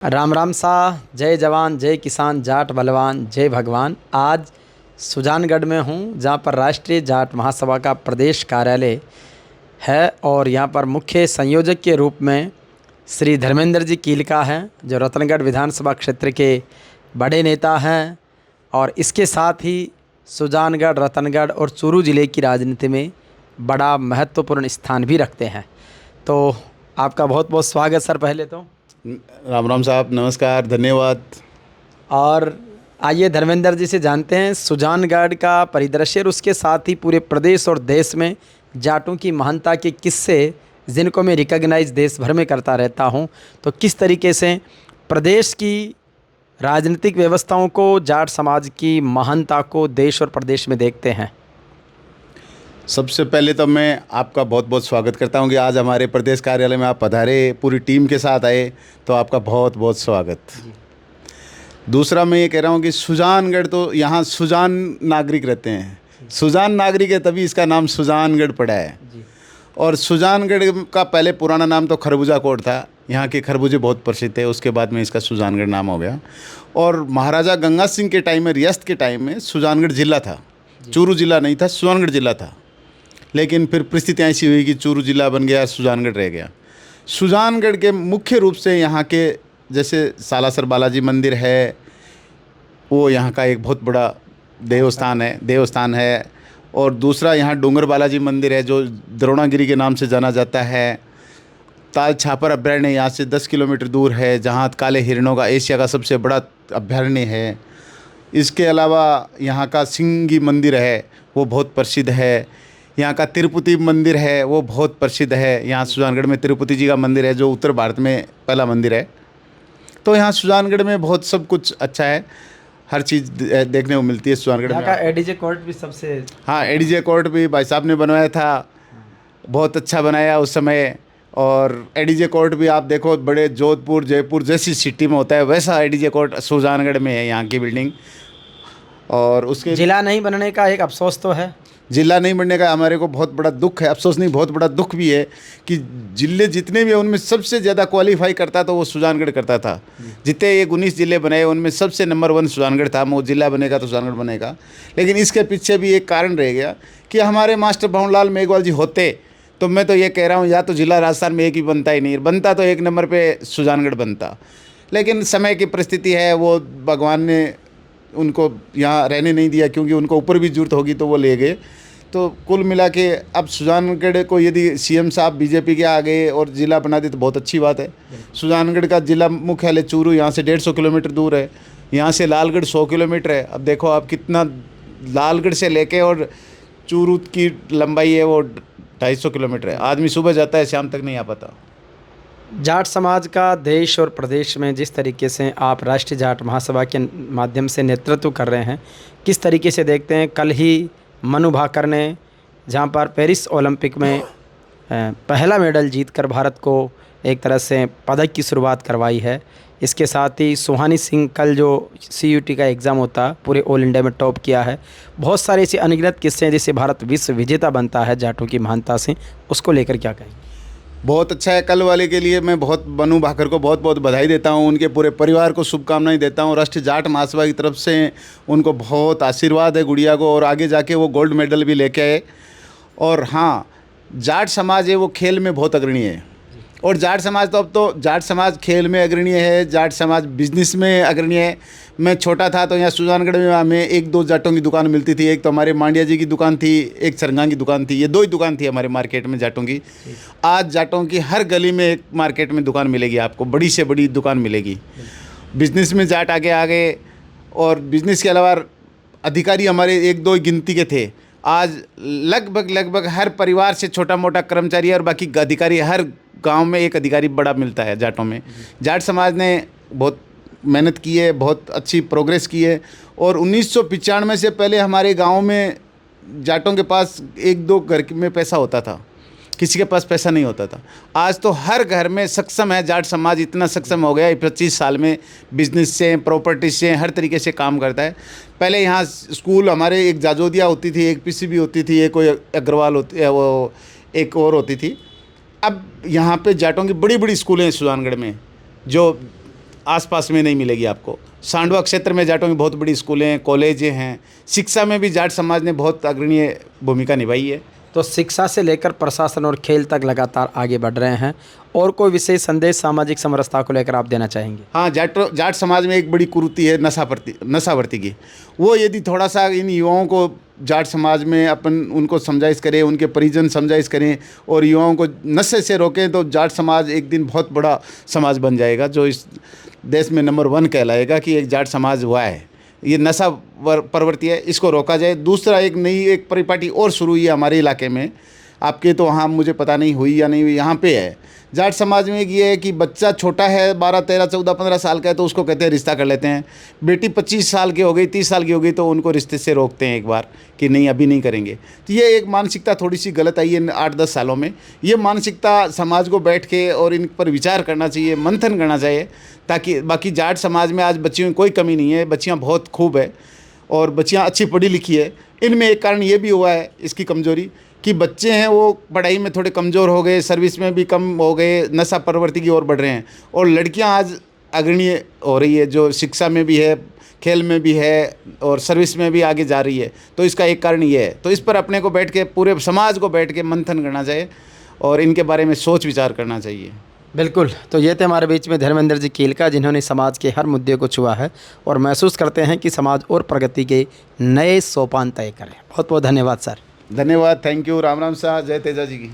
राम राम सा। जय जवान जय किसान जाट बलवान जय भगवान। आज सुजानगढ़ में हूँ जहाँ पर राष्ट्रीय जाट महासभा का प्रदेश कार्यालय है और यहाँ पर मुख्य संयोजक के रूप में श्री धर्मेंद्र जी कीलका हैं जो रतनगढ़ विधानसभा क्षेत्र के बड़े नेता हैं और इसके साथ ही सुजानगढ़, रतनगढ़ और चूरू ज़िले की राजनीति में बड़ा महत्वपूर्ण स्थान भी रखते हैं। तो आपका बहुत बहुत स्वागत सर। पहले तो राम राम साहब, नमस्कार, धन्यवाद। और आइए धर्मेंद्र जी से जानते हैं सुजानगढ़ का परिदृश्य और उसके साथ ही पूरे प्रदेश और देश में जाटों की महानता के किस्से जिनको मैं रिकॉग्नाइज देश भर में करता रहता हूं, तो किस तरीके से प्रदेश की राजनीतिक व्यवस्थाओं को, जाट समाज की महानता को देश और प्रदेश में देखते हैं। सबसे पहले तो मैं आपका बहुत बहुत स्वागत करता हूं कि आज हमारे प्रदेश कार्यालय में आप पधारे, पूरी टीम के साथ आए, तो आपका बहुत बहुत स्वागत। दूसरा मैं ये कह रहा हूं कि सुजानगढ़, तो यहाँ सुजान नागरिक रहते हैं, सुजान नागरिक है तभी इसका नाम सुजानगढ़ पड़ा है। और सुजानगढ़ का पहले पुराना नाम तो खरबूजा कोट था, यहाँ के खरबूजे बहुत प्रसिद्ध थे, उसके बाद में इसका सुजानगढ़ नाम हो गया। और महाराजा गंगा सिंह के टाइम में, रियासत के टाइम में सुजानगढ़ ज़िला था, चूरू ज़िला नहीं था, सुजानगढ़ ज़िला था। लेकिन फिर परिस्थितियाँ ऐसी हुई कि चूरू ज़िला बन गया, सुजानगढ़ रह गया। सुजानगढ़ के मुख्य रूप से यहाँ के जैसे सालासर बालाजी मंदिर है, वो यहाँ का एक बहुत बड़ा देवस्थान है। और दूसरा यहाँ डोंगर बालाजी मंदिर है जो द्रोणागिरी के नाम से जाना जाता है। ताल छापर अभ्यारण्य यहाँ से 10 किलोमीटर दूर है, जहाँ काले हिरणों का एशिया का सबसे बड़ा अभ्यारण्य है। इसके अलावा यहाँ का सिंगी मंदिर है, वो बहुत प्रसिद्ध है। यहाँ का तिरुपति मंदिर है, वो बहुत प्रसिद्ध है। यहाँ सुजानगढ़ में तिरुपति जी का मंदिर है जो उत्तर भारत में पहला मंदिर है। तो यहाँ सुजानगढ़ में बहुत सब कुछ अच्छा है, हर चीज़ देखने को मिलती है सुजानगढ़ में। का एडीजे कोर्ट भी सबसे, हाँ, एडीजे कोर्ट भी भाई साहब ने बनवाया था, बहुत अच्छा बनाया उस समय। और एडीजे कोर्ट भी आप देखो, बड़े जोधपुर, जयपुर जैसी सिटी में होता है, वैसा एडीजे कोर्ट सुजानगढ़ में है यहाँ की बिल्डिंग। और उसके जिला नहीं बनने का एक अफसोस तो है, जिला नहीं बनने का हमारे को बहुत बड़ा दुख है, अफसोस नहीं, बहुत बड़ा दुख भी है कि जिले जितने भी हैं उनमें सबसे ज़्यादा क्वालिफाई करता तो वो सुजानगढ़ करता था। जितने ये 19 ज़िले बनाए उनमें सबसे नंबर 1 सुजानगढ़ था। वो जिला बनेगा तो सुजानगढ़ बनेगा। लेकिन इसके पीछे भी एक कारण रह गया कि हमारे मास्टर भंवरलाल मेघवाल जी होते तो मैं तो ये कह रहा हूँ, या तो जिला राजस्थान में एक ही बनता ही नहीं, बनता तो एक नंबर पर सुजानगढ़ बनता। लेकिन समय की परिस्थिति है, वो भगवान ने उनको यहाँ रहने नहीं दिया, क्योंकि उनको ऊपर भी जरूरत होगी तो वो ले गए। तो कुल मिला के अब सुजानगढ़ को यदि सीएम साहब बीजेपी के आ गए और ज़िला बना दे तो बहुत अच्छी बात है। सुजानगढ़ का जिला मुख्यालय चूरू यहाँ से 150 किलोमीटर दूर है, यहाँ से लालगढ़ 100 किलोमीटर है। अब देखो आप कितना, लालगढ़ से लेके और चूरू की लंबाई है वो 250 किलोमीटर है। आदमी सुबह जाता है, शाम तक नहीं आ पाता। जाट समाज का देश और प्रदेश में जिस तरीके से आप राष्ट्रीय जाट महासभा के माध्यम से नेतृत्व कर रहे हैं, किस तरीके से देखते हैं? कल ही मनु भाकर ने जहां पर पेरिस ओलंपिक में पहला मेडल जीतकर भारत को एक तरह से पदक की शुरुआत करवाई है। इसके साथ ही सुहानी सिंह कल जो CUT का एग्ज़ाम होता पूरे ऑल इंडिया में टॉप किया है। बहुत सारे ऐसे अनगिनत किस्से हैं जिससे भारत विश्व विजेता बनता है जाटों की महानता से, उसको लेकर क्या कहें? बहुत अच्छा है। कल वाले के लिए मैं बहुत मनु भाकर को बहुत बहुत बधाई देता हूं, उनके पूरे परिवार को शुभकामनाएं देता हूं। राष्ट्रीय जाट महासभा की तरफ से उनको बहुत आशीर्वाद है गुड़िया को, और आगे जाके वो गोल्ड मेडल भी लेके आए। और हाँ, जाट समाज है वो खेल में बहुत अग्रणी है, और जाट समाज तो अब तो जाट समाज खेल में अग्रणी है, जाट समाज बिजनेस में अग्रणी है। मैं छोटा था तो यहाँ सुजानगढ़ में हमें 1-2 जाटों की दुकान मिलती थी। एक तो हमारे मांडिया जी की दुकान थी, एक सरंगा की दुकान थी, ये 2 ही दुकान थी हमारे मार्केट में जाटों की। आज जाटों की हर गली में एक मार्केट में दुकान मिलेगी आपको, बड़ी से बड़ी दुकान मिलेगी। बिजनेस में जाट आगे आ गए, और बिजनेस के अलावा अधिकारी हमारे 1-2 गिनती के थे। आज लगभग हर परिवार से छोटा मोटा कर्मचारी और बाकी अधिकारी, हर गांव में एक अधिकारी बड़ा मिलता है जाटों में। जाट समाज ने बहुत मेहनत की है, बहुत अच्छी प्रोग्रेस की है। और 1995 से पहले हमारे गांव में जाटों के पास 1-2 घर में पैसा होता था, किसी के पास पैसा नहीं होता था। आज तो हर घर में सक्षम है, जाट समाज इतना सक्षम हो गया है 25 साल में, बिजनेस से, प्रॉपर्टी से, हर तरीके से काम करता है। पहले यहाँ स्कूल हमारे, एक जाजोदिया होती थी, एक PCB होती थी, एक कोई अग्रवाल होती है, वो एक और होती थी। अब यहाँ पे जाटों की बड़ी बड़ी स्कूलें हैं सुजानगढ़ में, जो आसपास में नहीं मिलेगी आपको। सांडवा क्षेत्र में जाटों की बहुत बड़ी स्कूलें, कॉलेजें हैं। शिक्षा में भी जाट समाज ने बहुत अग्रणीय भूमिका निभाई है। तो शिक्षा से लेकर प्रशासन और खेल तक लगातार आगे बढ़ रहे हैं। और कोई विशेष संदेश सामाजिक समरसता को लेकर आप देना चाहेंगे? हाँ, जाट समाज में एक बड़ी कुरीति है नशावर्ती की। वो यदि थोड़ा सा इन युवाओं को जाट समाज में अपन उनको समझाइश करें, उनके परिजन समझाइश करें और युवाओं को नशे से रोकें, तो जाट समाज एक दिन बहुत बड़ा समाज बन जाएगा, जो इस देश में नंबर 1 कहलाएगा कि एक जाट समाज हुआ है। ये नशा प्रवृत्ति है, इसको रोका जाए। दूसरा, एक परिपाटी और शुरू हुई है हमारे इलाके में, आपके तो वहाँ मुझे पता नहीं हुई या नहीं हुई, यहाँ पे है। जाट समाज में एक ये है कि बच्चा छोटा है, 12, 13, 14, 15 साल का है, तो उसको कहते हैं रिश्ता कर लेते हैं। बेटी 25 साल की हो गई, 30 साल की हो गई, तो उनको रिश्ते से रोकते हैं एक बार कि नहीं, अभी नहीं करेंगे। तो ये एक मानसिकता थोड़ी सी गलत आई है 8-10 सालों में। ये मानसिकता समाज को बैठ के और इन पर विचार करना चाहिए, मंथन करना चाहिए, ताकि बाकी जाट समाज में आज बच्चियों में कोई कमी नहीं है, बच्चियाँ बहुत खूब है और बच्चियाँ अच्छी पढ़ी लिखी है। इनमें एक कारण ये भी हुआ है इसकी कमज़ोरी कि बच्चे हैं वो पढ़ाई में थोड़े कमज़ोर हो गए, सर्विस में भी कम हो गए, नशा प्रवृत्ति की ओर बढ़ रहे हैं। और लड़कियां आज अग्रणीय हो रही है, जो शिक्षा में भी है, खेल में भी है और सर्विस में भी आगे जा रही है। तो इसका एक कारण ये है। तो इस पर अपने को बैठ के, पूरे समाज को बैठ के मंथन करना चाहिए और इनके बारे में सोच विचार करना चाहिए। बिल्कुल। तो ये थे हमारे बीच में धर्मेंद्र जी कीलका, जिन्होंने समाज के हर मुद्दे को छुआ है और महसूस करते हैं कि समाज और प्रगति के नए सोपान तय करें। बहुत बहुत धन्यवाद सर। धन्यवाद, थैंक यू। राम राम साहब, जय तेजा जी की।